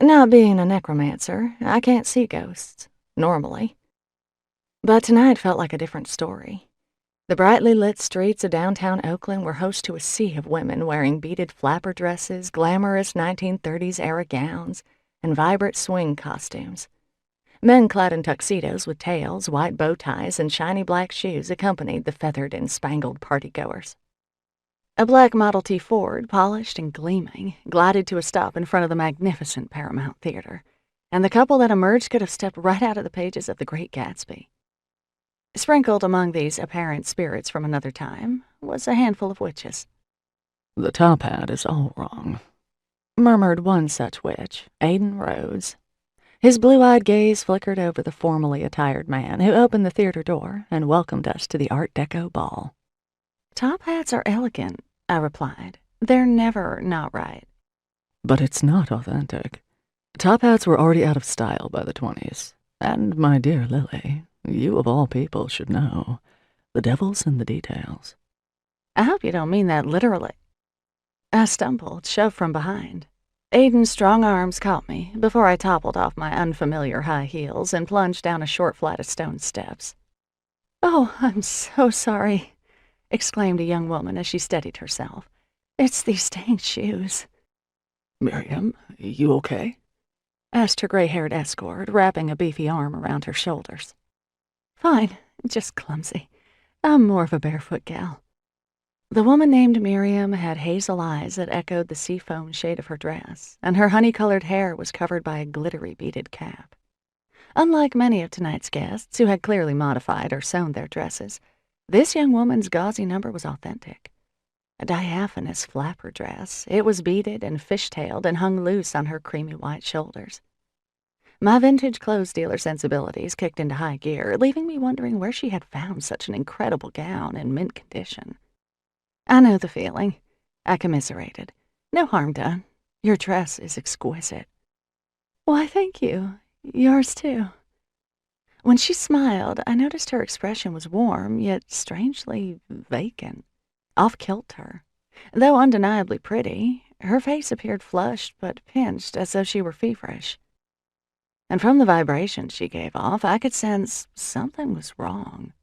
Not being a necromancer, I can't see ghosts, normally. But tonight felt like a different story. The brightly lit streets of downtown Oakland were host to a sea of women wearing beaded flapper dresses, glamorous 1930s-era gowns, and vibrant swing costumes. Men clad in tuxedos with tails, white bow ties, and shiny black shoes accompanied the feathered and spangled partygoers. A black Model T Ford, polished and gleaming, glided to a stop in front of the magnificent Paramount Theater, and the couple that emerged could have stepped right out of the pages of The Great Gatsby. Sprinkled among these apparent spirits from another time was a handful of witches. "The top hat is all wrong," murmured one such witch, Aidan Rhodes. His blue-eyed gaze flickered over the formally attired man who opened the theater door and welcomed us to the Art Deco ball. "Top hats are elegant," I replied. "They're never not right." "But it's not authentic. Top hats were already out of style by the 20s. And, my dear Lily, you of all people should know. The devil's in the details." "I hope you don't mean that literally." I stumbled, shoved from behind. Aidan's strong arms caught me before I toppled off my unfamiliar high heels and plunged down a short flight of stone steps. "Oh, I'm so sorry," exclaimed a young woman as she steadied herself. "It's these dang shoes." "Miriam, you okay?" asked her gray-haired escort, wrapping a beefy arm around her shoulders. "Fine, just clumsy. I'm more of a barefoot gal." The woman named Miriam had hazel eyes that echoed the seafoam shade of her dress, and her honey-colored hair was covered by a glittery beaded cap. Unlike many of tonight's guests, who had clearly modified or sewn their dresses, this young woman's gauzy number was authentic. A diaphanous flapper dress, it was beaded and fishtailed and hung loose on her creamy white shoulders. My vintage clothes dealer sensibilities kicked into high gear, leaving me wondering where she had found such an incredible gown in mint condition. "I know the feeling," I commiserated. "No harm done. Your dress is exquisite." "Why, thank you. Yours, too." When she smiled, I noticed her expression was warm, yet strangely vacant, off-kilter. Though undeniably pretty, her face appeared flushed but pinched, as though she were feverish. And from the vibrations she gave off, I could sense something was wrong.